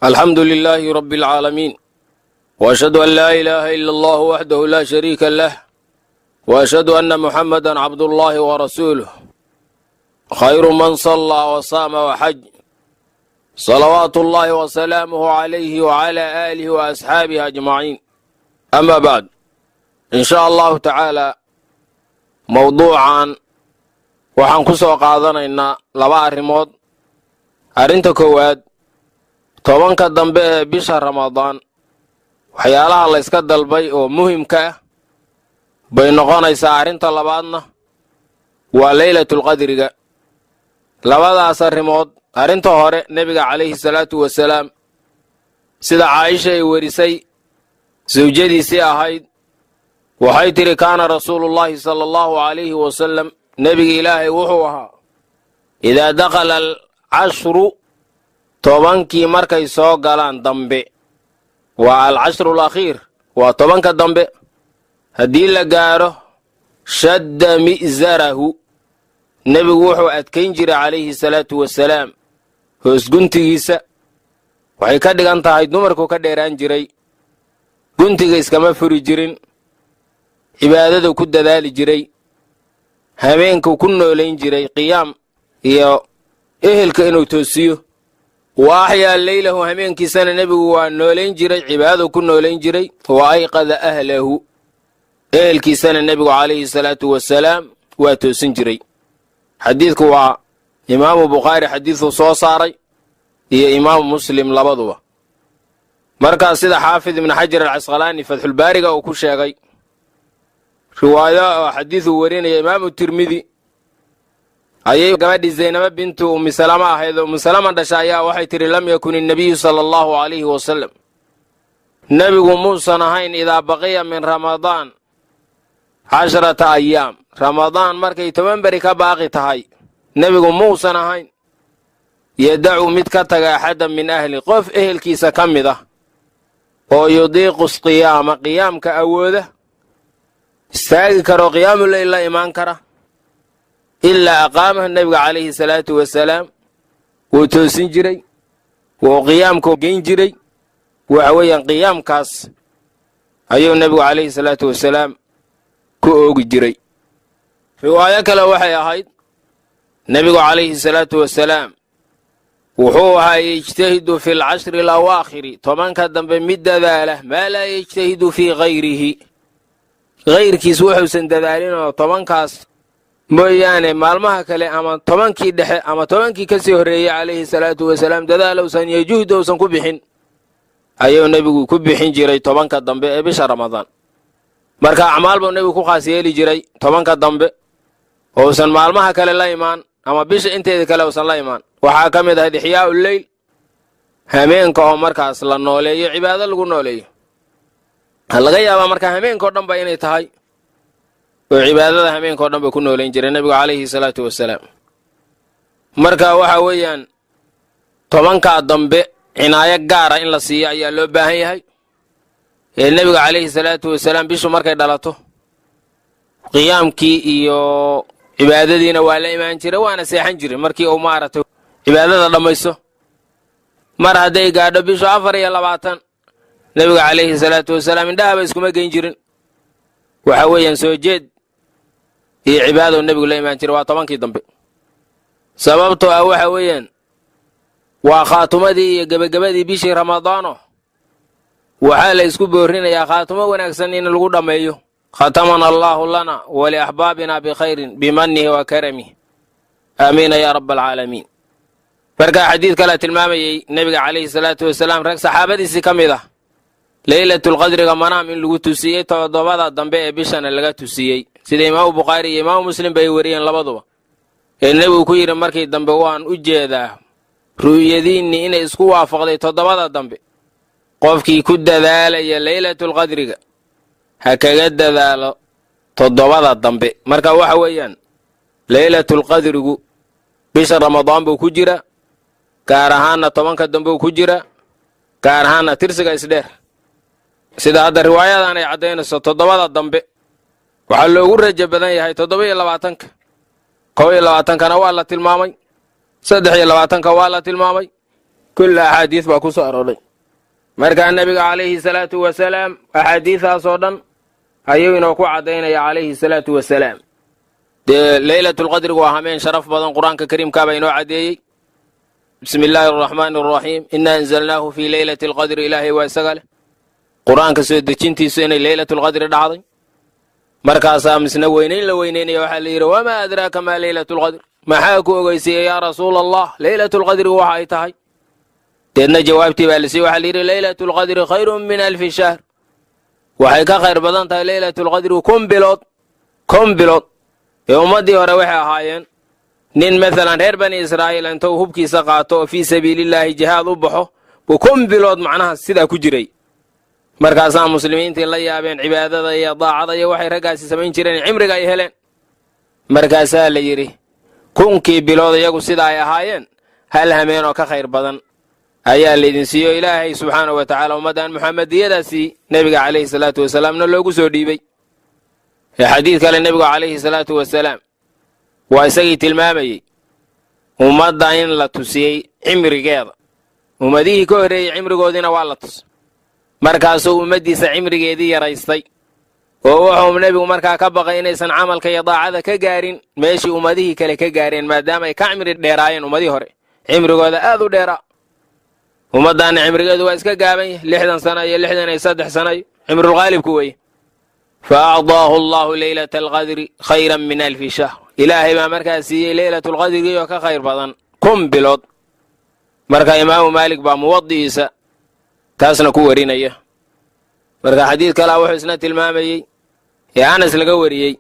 الحمد لله رب العالمين وأشهد أن لا إله إلا الله وحده لا شريك له وأشهد أن محمدا عبد الله ورسوله خير من صلى وصام وحج صلوات الله وسلامه عليه وعلى آله وأصحابه أجمعين أما بعد إن شاء الله تعالى موضوعا waxaan ku soo qaadanaynaa laba arrimood arrinta koowaad tobanka dambe ee bisha ramadaan waxyaalaha la iska dalbay oo muhiimka ah bay noqonaysaa arrinta labaadna waa laylatul qadriga labadaas arrimood arrinta hore nebiga calayhi salaatu wasalaam sida caaisha ay warisay sawjadiisii ahayd waxay tidhi kaana rasuulullaahi sala allahu calayhi wasalam nebiga ilaahay wuxuu ahaa idaa dakhala alcashru tobankii markay soo galaan dambe waa alcashru alakhiir waa tobanka dambe haddii la gaadho shadda mi'zarahu nebigu wuxuu adkayn jiray calayhi salaatu wasalaam hoosguntigiisa waxay ka dhigan tahay dumarku ka dheeraan jiray guntiga iskama furi jirin cibaadadu ku dadaali jiray habeenku ku noolayn jiray qiyaam iyo ehelka inuu toosiyo wa axyaa leylahu habeenkiisana nebigu waa noolayn jiray cibaadadu ku noolayn jiray wa ayqada ahlahu ehelkiisana nebigu calayhi salaatu wasalaam waa toosin jiray xadiidku waa imaamu bukhaari xadiiduu soo saaray iyo imaamu muslim labaduba markaas sida xaafid ibnu xajar alcasqalaani fatxulbaariga uu ku sheegay riwaayo oo xadiiduu warinaya imaamu tirmidi ayay gabadhii zaynaba bintu ummi salama ahayd oo ummi salama dhasha ayaa waxay tidhi lam yakun innabiyu sala allahu calayhi wasalam nebigu muusan ahayn idaa baqiya min ramadaan 10 ayaam ramadaan markay 10 beri ka baaqi tahay nebigu muusan ahayn yadacu mid ka taga axadan min ahli qof ehelkiisa ka mid ah oo yudiiqu qiyaama qiyaamka awooda istaagi karo qiyaamu leyl la imaan kara ilaa aqaamaha nebiga calayhi salaatu wasalaam wuu toosin jiray wuu qiyaamka geyn jiray waxa weeyaan qiyaamkaas ayuu nebigu calayhi salaatu wasalaam ku oogi jiray riwaayo kale waxay ahayd nebigu calayhi salaatu wasalaam wuxuu ahaa yejtahidu fi alcashri alawaakhiri tobanka dambe mid dadaala maa laa yejtahidu fii hayrihi hayrkiis wuxuusan dadaalinoo tobankaas mooyaane maalmaha kale ama tobankii dhexe ama tobankii ka sii horreeyey calayhi salaatu wasalaam dadaalowsan iyo juhdi uusan ku bixin ayuu nebigu ku bixin jiray tobanka dambe ee bisha ramadaan marka acmaal buu nebigu ku khaas yeeli jiray tobanka dambe ousan maalmaha kale la imaan ama bisha inteeda kale uusan la imaan waxaa ka mid ahayd ixyaa'u leyl hameenka oo markaas la nooleeyo cibaado lagu nooleeyo laga yaabaa marka hameenkao dhan ba inay tahay oo cibaadada hameenkao dhan ba ku noolayn jiray nebigu calayhi salaatu wasalaam marka waxa weeyaan tobankaa dambe cinaayo gaara in la siiyo ayaa loo baahan yahay ee nebiga calayhi salaatu wasalaam bishu markay dhalato qiyaamkii iyo cibaadadiina waa la imaan jiray waana seexan jiray markii uu maaragtay cibaadada dhammaysto mar hadday gaadho bishu 24 nebiga calayhi salaatu wasalaam indhahaba iskuma geyn jirin waxa weeyaan soo jeed iyo cibaadou nebigu la imaan jiray waa tobankii dambe sababtoo ah waxa weeyaan waa khaatumadii iyo gebagabadii bishii ramadaano waxaa la isku boorinayaa khaatumo wanaagsan in lagu dhammeeyo khatamana allaahu lana waliaxbaabina bikhayrin bimanihi wa karamihi aamiina yaa raba alcaalamiin markaa xadiid kale tilmaamayey nebiga calayhi salaatu wasalaam rag saxaabadiisii ka mid ah leylatulqadriga manaam in lagu tusiyey todobada dambe ee bishana laga tusiyey sida imaamu bukhaari iyo imaamu muslim bay wariyeen labaduba ee nebigu ku yidhi markii dambe waan u jeedaa ru'yadiinnii inay isku waafaqday toddobada dambe qofkii ku dadaalaya leylatulqadriga ha kaga dadaalo toddobada dambe marka waxa weeyaan leylatulqadrigu bisha ramadaan buu ku jira gaar ahaanna tobanka dambe uu ku jira gaar ahaanna tirsiga isdheer sida hadda riwaayadan ay caddaynayso toddobada dambe waxaa loogu rajo badan yahay 27-ka 21-kana waa la tilmaamay 23-ka waa la tilmaamay kulla axaadiis baa ku soo arooray markaa nebiga calayhi salaatu wasalaam axaadiidaasoo dhan ayuu inoo ku caddaynaya calayhi salaatu wasalaam dee leylatulqadrigu waa hameen sharaf badan qur-aanka kariimkaabaa inoo caddeeyey bismi illaahi araxmaani araxiim inaa anzalnaahu fii leylati alqadri ilaahay waa isaga leh qur-aanka soo dejintiisu inay leylatulqadri dhacday markaasaa misna weynayn la weynaynaya waxaa la yidhi wamaa adraaka maa leylatulqadr maxaa ku ogeysiiyey yaa rasuula allah leylatulqadrigu waxa ay tahay deedna jawaabtii baa lasiiye waxaa la yidhi leylatulqadri khayrun min alfi shahr waxay ka khayr badan tahay leylatulqadrigu kun bilood ee ummaddii hore waxay ahaayeen nin maalan reer bani israa'iil intuu hubkiisa qaato oo fii sabiilillaahi jihaad u baxo buu kun bilood macnaha sidaa ku jiray markaasaa muslimiintii la yaabeen cibaadada iyo daacada iyo waxay raggaasi samayn jireen cimriga ay heleen markaasaa la yidhi kunkii bilood iyagu sida ay ahaayeen hal hameen oo ka khayr badan ayaa laydin siiyo ilaahay subxaanahu wa tacaala ummaddan muxamadiyadaasii nebiga calayhi salaatu wasalaamna loogu soo dhiibay ee xadiid kale nebigu calayhi salaatu wasalaam waa isagii tilmaamayey ummadda in la tusiyey cimrigeeda ummadihii ka horreeyey cimrigoodiina waa la tus markaasuu ummaddiisa cimrigeedii yaraystay oo wuxuu nebigu markaa ka baqay inaysan camalka iyo daacada ka gaarin meeshii ummadihii kale ka gaareen maadaama ay ka cimri dheeraayeen ummadihii hore cimrigooda aad u dheeraa ummaddaanna cimrigeedu waa iska gaaban yahy 60 sano iyo 63 sano iyo cimrulghaalibku weye fa acdaahu allahu leylata alqadri khayran min alfi shahr ilaahay baa markaa siiyey leylatulqadrigii oo ka khayr badan kun bilood marka imaamu maalik baa muwadi'iisa taasna ku warinaya marka xadiid kalea wuxuu isna tilmaamayey ee anas laga wariyey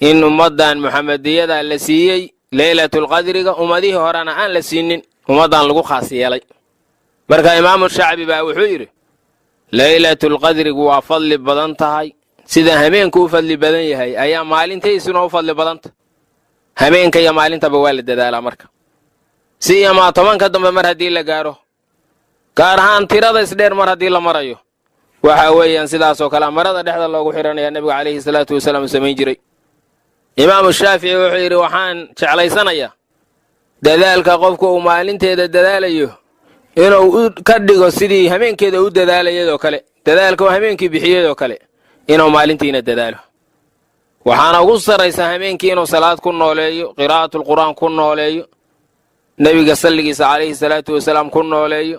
in ummaddan muxamadiyada la siiyey leylatulqadriga ummadihii horena aan la siinin ummaddan lagu khaas yeelay marka imaamu shacbi baa wuxuu yidhi leylatulqadrigu waa fadli badan tahay sida hameenku u fadli badan yahay ayaa maalintaysuna u fadli badanta hameenka iyo maalintaba waa la dadaalaa marka si iyomaa 10 dambe mar haddii la gaaro gaar ahaan tirada isdheer mar haddii la marayo waxa weeyaan sidaasoo kale marada dhexda loogu xidhanaya nebigu calayhi salaatu wasalaam u samayn jiray imaamu shaafici wuxuu yidhi waxaan jeclaysanayaa dadaalka qofku uu maalinteeda dadaalayo inuu ka dhigo sidii hameenkeeda u dadaalayadoo kale dadaalka uu hameenkii bixiyadoo kale inuu maalintiina dadaalo waxaana ugu sarraysa hameenkii inuu salaad ku nooleeyo qiraa'atulqur'aan ku nooleeyo nebiga salligiisa calayhi salaatu wasalaam ku nooleeyo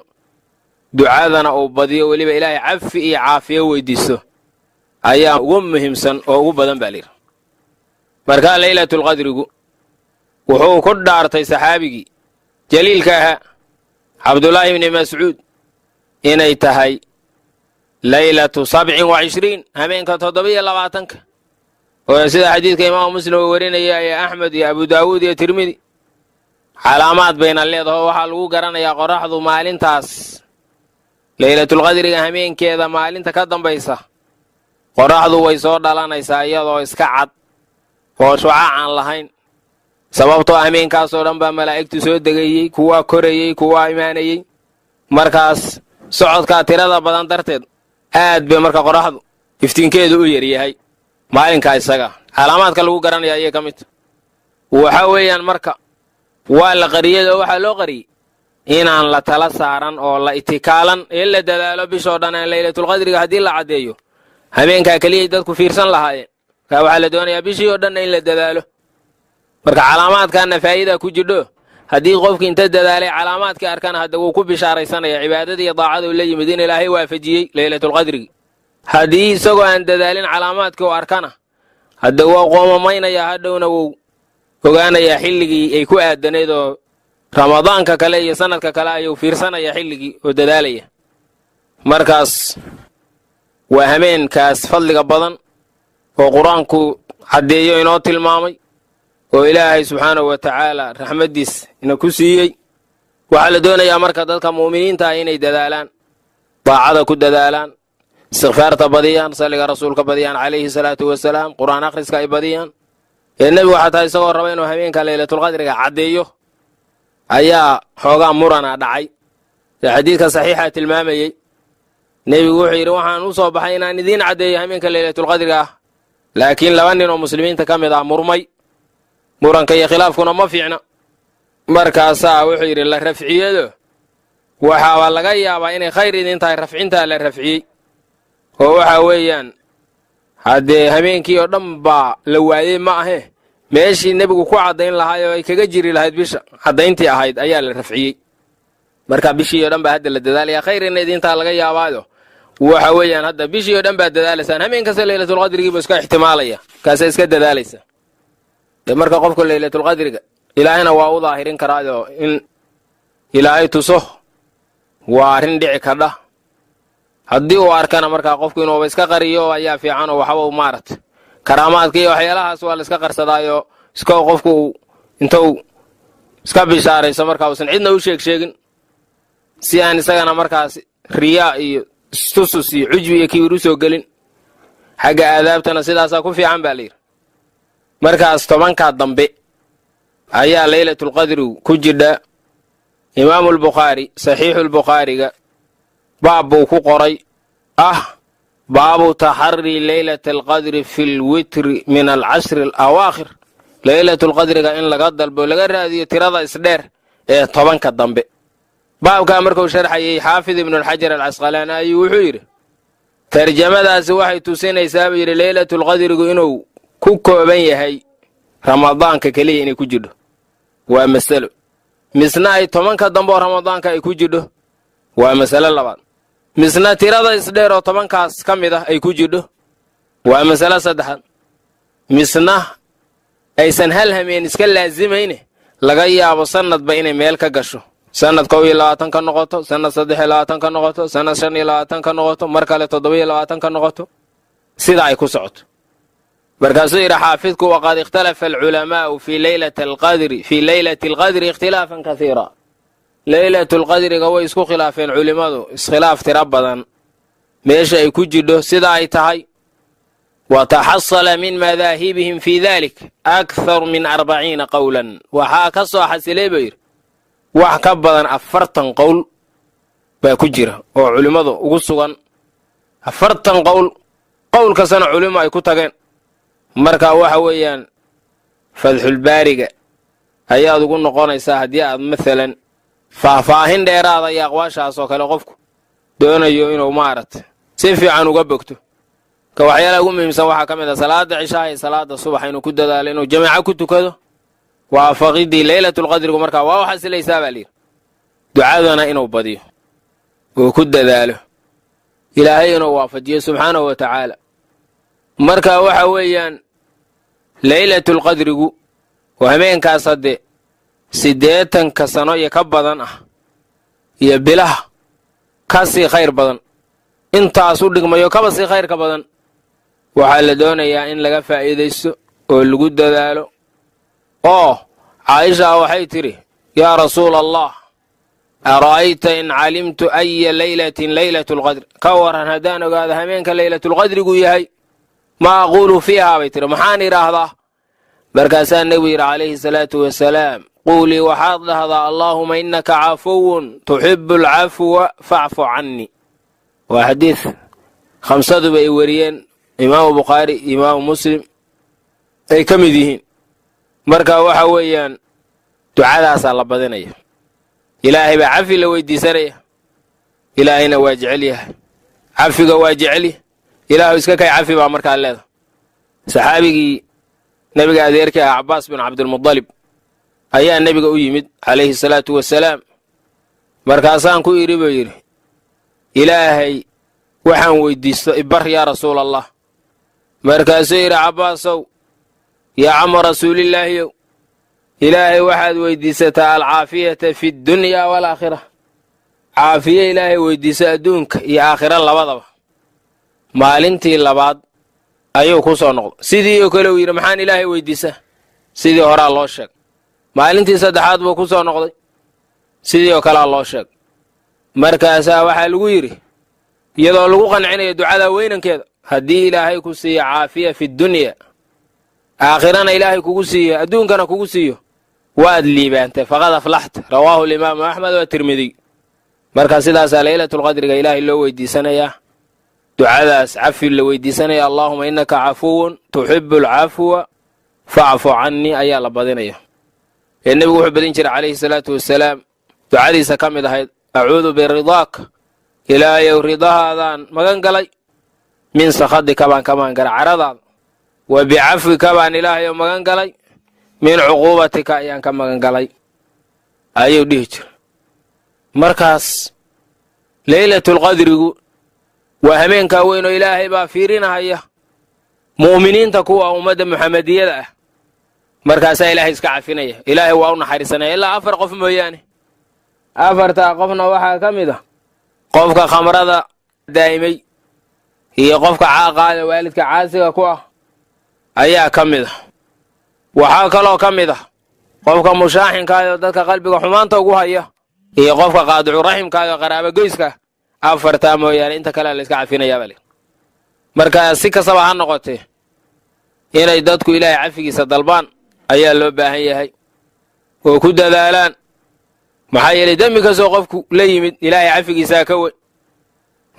ducadana uu badiyo weliba ilaahay cafi iyo caafiyo weydiisto ayaa ugu muhiimsan oo ugu badan baa layidhi markaa leylatulqadrigu wuxuu ku dhaartay saxaabigii jaliilka ahaa cabdullaahi ibni mascuud inay tahay leylatu 27 hameenka 27 oo sida xadiidka imaamu muslim uu warinaya ee axmed iyo abu daawuud iyo tirmidi calaamaad bayna leedaho waxaa lagu garanayaa qoraxdu maalintaas leylatulqadriga hameenkeeda maalinta ka dambaysa qoraxdu way soo dhalanaysaa iyadoo iska cad oo shucaac aan lahayn sababtoo hameenkaasoo dhan baa malaa'igtu soo degayey kuwaa korayey kuwaa imaanayey markaas socodkaa tirada badan darteed aad bay marka qoraxdu iftiinkeedu u yaryahay maalinkaa isaga calaamaadka lagu garanaya ayay ka midta waxa weeyaan marka waa la qariyey oo waxaa loo qariyey inaan la tala saaran oo la itikaalan ee la dadaalo bishoo dhan aan leylatulqadriga haddii la caddeeyo habeenkaa keliyay dadku fiirsan lahaayeen markaa waxaa la doonayaa bishii oo dhanna in la dadaalo marka calaamaadkaana faa'iida ku jidho haddii qofkii inta dadaalay calaamaadkii arkana hadda wuu ku bishaaraysanaya cibaadadii iyo daacada uu la yimid in ilaahay waafajiyey leylatulqadrigi haddii isagoo aan dadaalin calaamaadkii u arkana hadda waa qoomamaynaya hadhowna wuu ogaanayaa xilligii ay ku aadanayd oo ramadaanka kale iyo sanadka kale ayuu fiirsanaya xilligii oo dadaalaya markaas waa hameenkaas fadliga badan oo qur-aanku caddeeyo inoo tilmaamay oo ilaahay subxaanahu wa tacaala raxmaddiis ina ku siiyey waxaa la doonayaa marka dadka mu'miniinta ah inay dadaalaan daacada ku dadaalaan istikfaarta badiyaan salliga rasuulka badiyaan calayhi salaatu wasalaam qur'aan akhriska ay badiyaan ee nebigu xataa isagoo raba inuu habeenka leylatulqadriga caddeeyo ayaa xoogaa murana dhacay ee xadiidka saxiixa tilmaamayey nebigu wuxuu yidhi waxaan u soo baxay inaan idiin caddeeyo habeenka leylatulqadriga ah laakiin 2 nin oo muslimiinta ka mid ah murmay muranka iyo khilaafkuna ma fiicna markaasaa wuxuu yidhi la rafciyado waxaaba laga yaabaa inay khayr idin tahay rafcintaa la rafciyey oo waxa weeyaan haddee habeenkii oo dhan baa la waayey ma ahe meeshii nebigu ku caddayn lahaay oo ay kaga jiri lahayd bisha caddayntii ahayd ayaa la rafciyey marka bishii oo dhan baa hadda la dadaalaya khayrina idintaa laga yaabaayo waxa weeyaan hadda bishii oo dhan baad dadaalaysaan habeen kasta laylatulqadrigiiba iska ixtimaalaya kaasa iska dadaalaysa dee marka qofka laylatulqadriga ilaahayna waa u daahirin karaayo in ilaahay tuso waa arrin dhici kadha haddii uu arkana markaa qofku inuuba iska qariyo ayaa fiican oo waxba maarata karaamaadka iyo waxyaalahaas waa la iska qarsadaayo iska qofku inta uu iska bishaarayso markaa uusan cidna u sheegin si aan isagana markaas riyaa iyo istusus iyo cujbi iyo kibir u soo gelin xagga aadaabtana sidaasaa ku fiican baa layidhi markaas 10ka dambe ayaa laylatulqadrigu ku jidha imaamulbukhaari saxiixulbukhaariga baab buu ku qoray baabu taxarii laylata alqadri fi lwitri min alcashri alawaakhir laylatulqadriga in laga dalbo laga raadiyo tirada isdheer ee 10ka dambe baabkaa markuu sharxayay xaafid ibnualxajar alcasqalaani ayuu wuxuu yidhi tarjamadaasi waxay tusinaysaa buu yidhi laylatulqadrigu inuu ku kooban yahay ramadaanka keliya inay ku jidho waa masalo misna ay 10ka dambe oo ramadaanka ay ku jidho waa masalo labaad misna tirada isdheer oo 10kaas ka mid ah ay ku jidho waa masalo saddexaad misna aysan hal hameen iska laazimayne laga yaabo sanadba inay meel ka gasho sanad 21 ka noqoto sanad 23 ka noqoto sanad 25 ka noqoto mar kale 27 ka noqoto sida ay ku socoto markaasuu yidhi xaafidku waqad ikhtalafa alculamaa'u fii laylati alqadri ikhtilaafan kaiira laylatulqadriga way isku khilaafeen culimmadu iskhilaaf tiro badan meesha ay ku jidho sida ay tahay wa taxasala min madaahibihim fii dalik akthar min 40 qowlan waxaa ka soo xasilay buu yidhi wax ka badan 40 qowl baa ku jira oo culimmadu ugu sugan 40 qowl kastana culimo ay ku tageen marka waxa weeyaan fadxulbaariga ayaad ugu noqonaysaa haddii aad maalan faahfaahin dheeraada iyo aqwaashaas oo kale qofku doonayo inuu maaragta si fiican uga bogto ka waxyaalaha ugu muhiimsan waxaa ka mid ah salaada cishaha iyo salaada subax inuu ku dadaalo inuu jamaaco ku tukado waafaqidii laylatulqadrigu markaa waa u xasilaysaa baa layidhi ducadana inuu badiyo oo ku dadaalo ilaahay inuu waafajiyo subxaanahu wa tacaala marka waxa weeyaan laylatulqadrigu waa habeenkaas hadde 80 sano iyo ka badan ah iyo bilaha ka sii khayr badan intaas u dhigmayo kaba sii khayr ka badan waxaa la doonayaa in laga faa'iidaysto oo lagu dadaalo oo caaisha waxay tidhi yaa rasuula allah ara'ayta in calimtu aya laylatin laylatulqadr ka waran haddaan ogaado habeenka laylatulqadrigu yahay ma aquulu fiihaa bay tiri maxaan idhaahdaa markaasaa nebigu yidhi calayhi salaatu wasalaam quulii waxaad dhahdaa allaahuma innaka cafuwun tuxibu alcafwa facfu cannii waa xadiid 5duba ay weriyeen imaamu bukhaari imaamu muslim ay ka mid yihiin marka waxa weeyaan ducadaasaa la badinaya ilaahay baa cafi la weydiisanaya ilaahayna waa jecel yahay cafiga waa jecelya ilaahu iska kay cafi baa markaa leeda saxaabigii nebiga adeerkii ah cabbaas bin cabdilmudalib ayaa nebiga u yimid calayhi salaatu wasalaam markaasaan ku idhi buu yidhi ilaahay waxaan weyddiisto ibar yaa rasuula allah markaasuu yidhi cabbaasow yaa camo rasuulillaahiyow ilaahay waxaad weyddiisataa alcaafiyata fi ddunyaa waalaakhira caafiye ilaahay weyddiiso adduunka iyo aakhira labadaba maalintii labaad ayuu ku soo noqday sidii oo kale uu yidhi maxaan ilaahay weyddiisaa sidii horaa loo sheeg maalintii saddexaad buu ku soo noqday sidii oo kalea loo sheeg markaasaa waxaa lagu yidhi iyadoo lagu qancinayo ducada weynankeeda haddii ilaahay ku siiyo caafiya fi dunya aakhirana ilaahay kugu siiyo adduunkana kugu siiyo waad liibaantay faqad aflaxta rawaahu alimaamu axmed wa tirmidiy marka sidaasaa laylatulqadriga ilaahay loo weydiisanayaa ducadaas cafi la weydiisanaya allaahuma innaka cafuwun tuxibu alcafwa facfu cannii ayaa la badinaya nebigu wuxuu badin jiray calayhi salaatu wasalaam ducadiisa ka mid ahayd acuudu biridaak ilaahayow ridahaadaan magan galay min sakhadika baan ka magan galay caradaada wa bicafwika baan ilaahayow magan galay min cuquubatika ayaan ka magan galay ayuu dhihi jira markaas leylatulqadrigu waa hameenkaa weyn oo ilaahay baa fiirinahaya mu'miniinta kuwa ummadda muxamadiyada ah markaasaa ilaahay iska cafinaya ilaahay waa u naxariisanaya ilaa 4 qof mooyaane 4taa qofna waxaa ka mid ah qofka khamrada daa'imay iyo qofka caaqaada waalidka caasiga ku ah ayaa ka mid ah waxaa kaloo ka mid ah qofka mushaaxinkaayoo dadka qalbiga xumaanta ugu haya iyo qofka qaadicu raximkaayoo qaraaba goyska 4taa mooyaane inta kale la iska cafinayaa bale marka si kastaba ha noqotee inay dadku ilaahay cafigiisa dalbaan ayaa loo baahan yahay oo ku dadaalaan maxaa yeelay dembi kastoo qofku la yimid ilaahay cafigiisaa ka weyn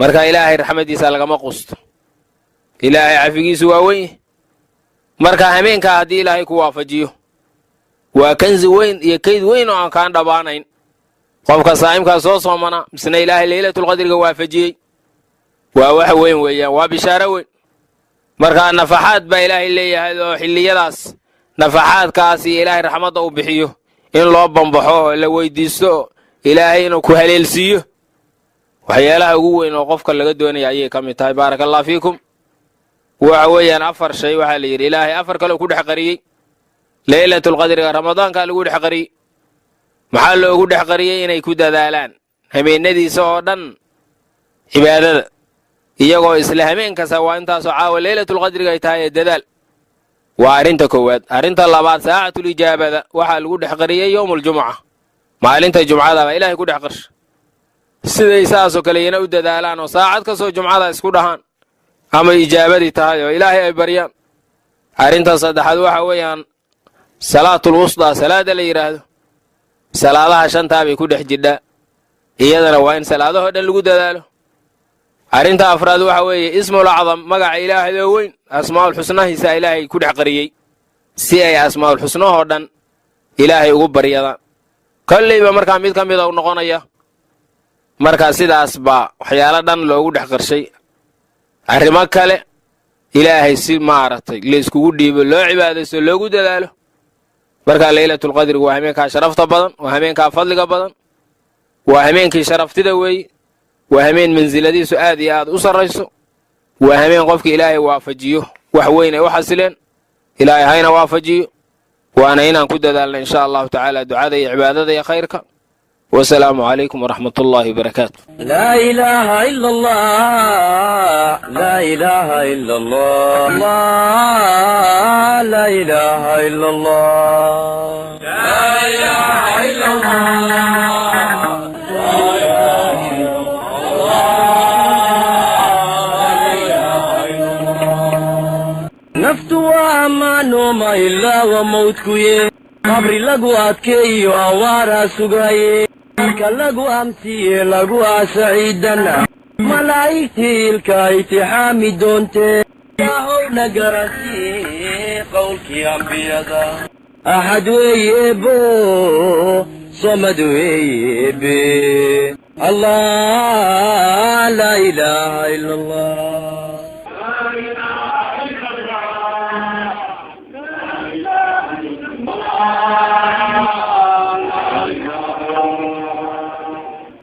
marka ilaahay raxmadiisa lagama qusto ilaahay cafigiisu waa weyn marka hameenkaa haddii ilaahay ku waafajiyo waa kanzi weyn iyo kayd weyn oo aan kaan dhabaanayn qofka saa'imkaa soo soomana misna ilaahay leylatulqadriga waafajiyey waa wax weyn weeyaan waa bishaaro weyn markaa nafaxaad baa ilaahay leeyahay oo xilliyadaas nafaxaadkaas iyo ilaahay raxmadda uu bixiyo in loo bambaxo oo la weydiisto ilaahay inuu ku haleelsiiyo waxyaalaha ugu weyn oo qofka laga doonaya ayay ka mid tahay baaraka allah fiikum waxa weeyaan 4 shay waxaa la yidhi ilaahay 4 kale ku dhex qariyey leylatulqadriga ramadaankaa lagu dhex qariyey maxaa loogu dhex qariyey inay ku dadaalaan habeennadiisa oo dhan cibaadada iyagoo isla hameen kasta waa intaasoo caawa leylatulqadriga ay tahay ee dadaal waa arrinta koowaad arrinta labaad saacatulijaabada waxaa lagu dhex qariyey yowmuljumuca maalinta jumcada baa ilaahay ku dhex qarsha siday saasoo kale iyana u dadaalaan oo saacad kastoo jumcada isku dhahaan ama ijaabadii tahay oo ilaahay ay baryaan arrinta saddexaad waxa weeyaan salaatul wusdaa salaada la yidhaahdo salaadaha 5taa bay ku dhex jidhaa iyadana waa in salaadahoo dhan lagu dadaalo arrinta afraad waxa weeye ismul acdam magaca ilaahayoo weyn asmaa'ul xusnahiisa ilaahay ku dhex qariyey si ay asmaa'ul xusnahoo dhan ilaahay ugu baryadaan kollayba markaa mid ka mida u noqonaya markaa sidaas baa waxyaalo dhan loogu dhex qarshay arrimo kale ilaahay si maaragtay layskugu dhiibo loo cibaadaysto loogu dadaalo markaa leylatulqadrigu waa hameenkaa sharafta badan waa hameenkaa fadliga badan waa hameenkii sharaftida weeye waa hameen mansiladiisu aad iyo aad u sarrayso waa hameen qofka ilaahay waafajiyo wax weyn ay u xasileen ilaahay hayna waafajiyo waana inaan ku dadaalna insha allahu tacaala ducada iyo cibaadada iyo khayrka wasalaamu calaykum waraxmat ullaahi wabarakaatu لا إله إلا الله لا إله إلا الله لا إله إلا الله لا إله إلا الله نفت وأمان وما إلا وموتكوي قبر لقواتكي وأوارا سقاي lagu amsiye lagu asaciidana malaa'igtii ilka itixaami doonte yaahowna garansiye qowlkii ambiyada axad weeye bo samad weeye be allah laa ilaaha ila allah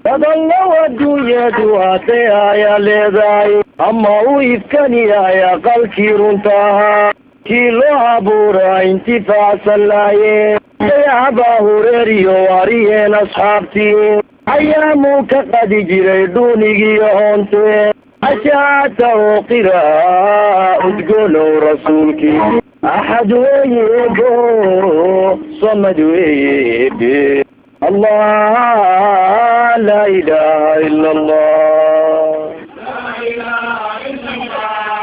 badanlow adduunyadu haatay ayaa leedahay ama u ifkaniyay aqalkii runta ahaa kii loo abuuraa intifaacsan laayeen dayaxbaa hureeriyo waariyeen asxaabtii ayaamuu ka qadi jiray dhuunigiiyo hoonte ashaata oo qiraa udgoonow rasuulkii axad weeye bo samad weeye be الله لا إله إلا الله لا إله إلا الله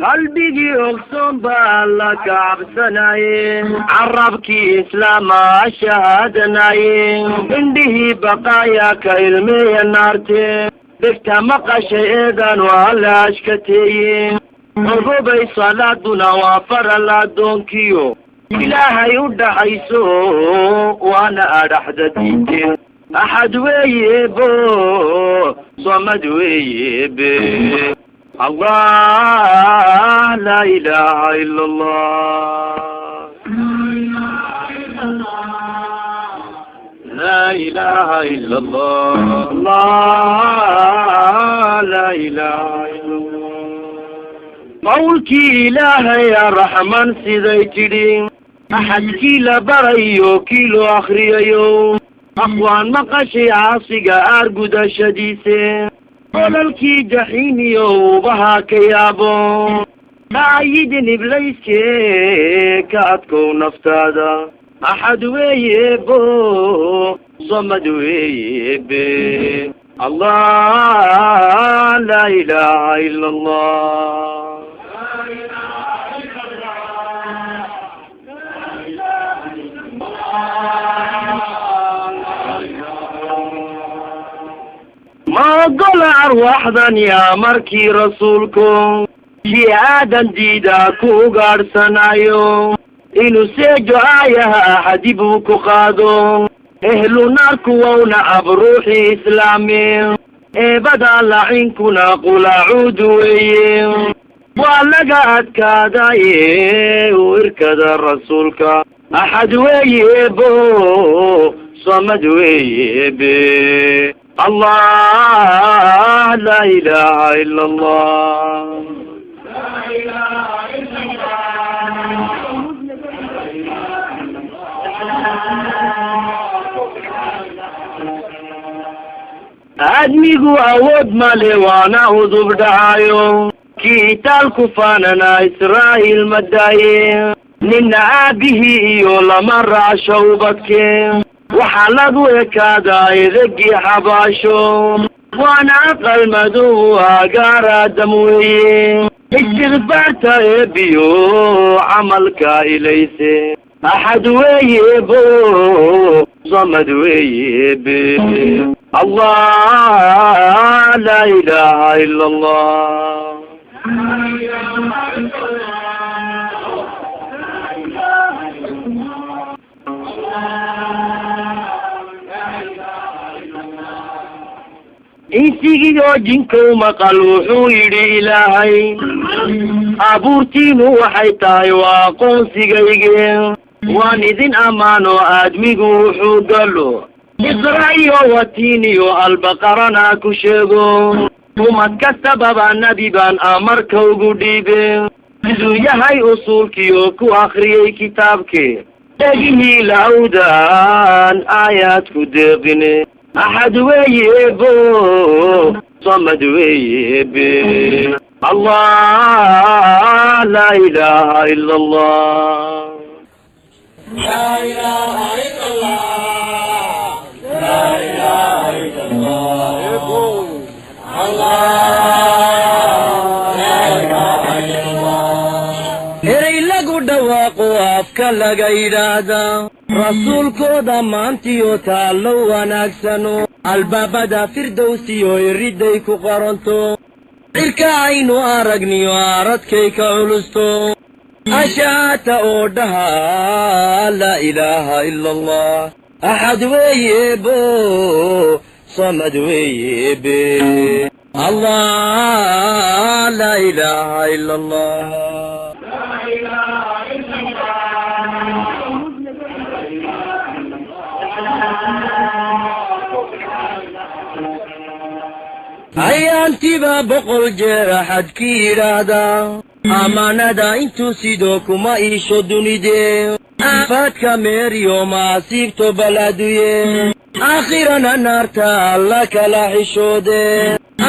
قلبي يقسم بالله كعبسناي عربك إسلام شهادناي عنده بقايا كعلمي النارتين بكتا مقا شيئا وعلى أشكتين ogobay salaaduna waa faral addoonkiyo ilaahay u dhaxayso waana adhaxda diinteen axad weeye bo samad weeye be allah laa ilaaha ila allah لا إله إلا الله الله لا إله إلا الله قولك إله يا رحمن سيديتي أحد كيلا بريو كيلو أخريو أخوان مقاشي عاصق أرقد شديسي قولك جحيميو بهاك يابو عايدني بليسكي كاتكو نفتادا أحد ويبو صمد ويبي الله لا إله إلا الله ما قل أرواحدا يا مركي رسولكم جهادا ديدا كو قارسنايو inuu seejo aayaha axadi buu ku qaado ehlu naarku wowna ab ruuxii islaami eebada lacinkuna qulacuudu weeye waa laga adkaadaye u irkada rasuulka axad weeye bo samad weeye be allah laa ilaaha ila allah admigu awood male waana udub dhacayo kiitaalku faanana israa'iil madaaye nina aabihii iyo lama raasho ubadke waxaa lagu ekaadaa edegii xabaasho waana aqal madow agaaraadam weeye istikbaarta eebiyo camalka ilayse أحد ويبو صمد ويبي الله لا إله إلا الله insigiyo jinkow maqal wuxuu yidhi ilaahay abuurtiinu waxay tahay waa aqoonsigayge waan idin ammaano aadmigu wuxuu galo iqra-iyo watiiniyo albaqarana ku sheego umad kastababa nebi baan amarka ugu dhiibe siduu yahay usuulkiyo ku akhriyey kitaabkii dhegihii lahawdaan aayaadku deeqine أحد ويبو صمد ويبي الله لا إله إلا الله لا إله إلا الله لا إله إلا الله الله لا إله إلا الله إلي لقو دواقو أفكال غيرادا rasuulkooda maantiyo taallo wanaagsano albaabada firdowsiyo iriday ku qoranto cirka aynu aragniyo aradkay ka culusto ashaata oo dhaha laa ilaaha ila allah axad weeye bo samad weeye be allah laa ilaaha ila allah ayaantiba boqol jeer axadkii yidhaahdaa ammaanada intuu sidoo kuma iisho dunidee aafaadka meeriyo maasiibto balaaduye aakhirana naarta alla kala xishoode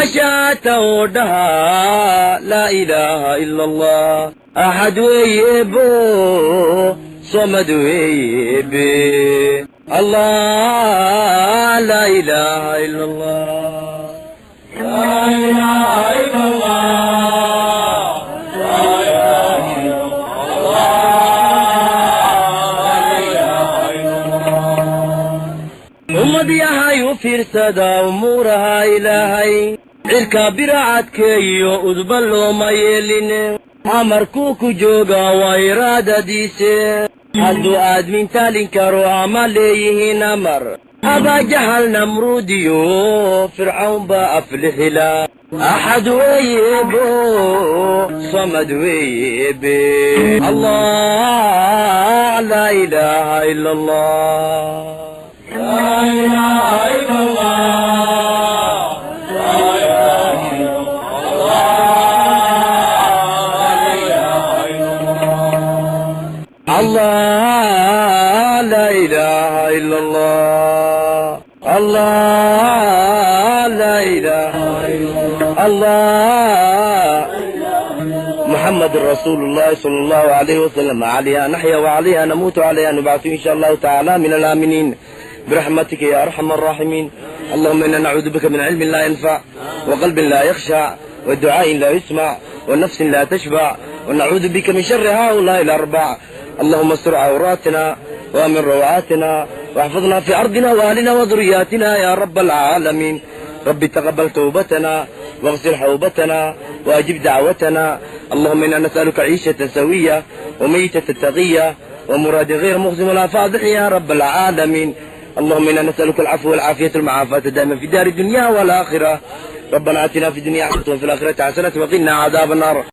ashaata oo dhaha laa ilaaha ila allah axad weeye bo samad weeye be allah laa ilaaha ila allah لا إله إلا الله لا إله إلا الله أمدي هاي وفرسدا أمورها إلهي cirka biracadkeeyo udba looma yeeline amarkuu ku jooga waa iraadadiise hadduu aadmin taalin karo ama leeyihiin amar abajahal namruudiyo fircawn baa aflixila axad weeyebo samad weeyebe allah laa ilaaha ila allah laa ilaaha ila allah الله لا إله إلا الله الله لا إله إلا الله محمد رسول الله صلى الله عليه وسلم عليها نحيا وعليها نموت وعليها نبعث إن شاء الله تعالى من الآمنين برحمتك يا أرحم الراحمين اللهم إنا نعوذ بك من علم لا ينفع وقلب لا يخشع ودعاء لا يسمع ونفس لا تشبع ونعوذ بك من شر هؤلاء الأربع اللهم استر عوراتنا وامن روعاتنا واحفظنا في أرضنا وأهلنا وذرياتنا يا رب العالمين رب تقبل توبتنا واغسل حوبتنا وأجب دعوتنا اللهم إنا نسألك عيشة سوية وميتة تقية ومراد غير مخزن ولا فاضح يا رب العالمين اللهم إنا نسألك العفو والعافية المعافاة دائما في دار الدنيا والآخرة ربنا آتنا في الدنيا حسنة وفي الآخرة حسنة وقنا عذاب النار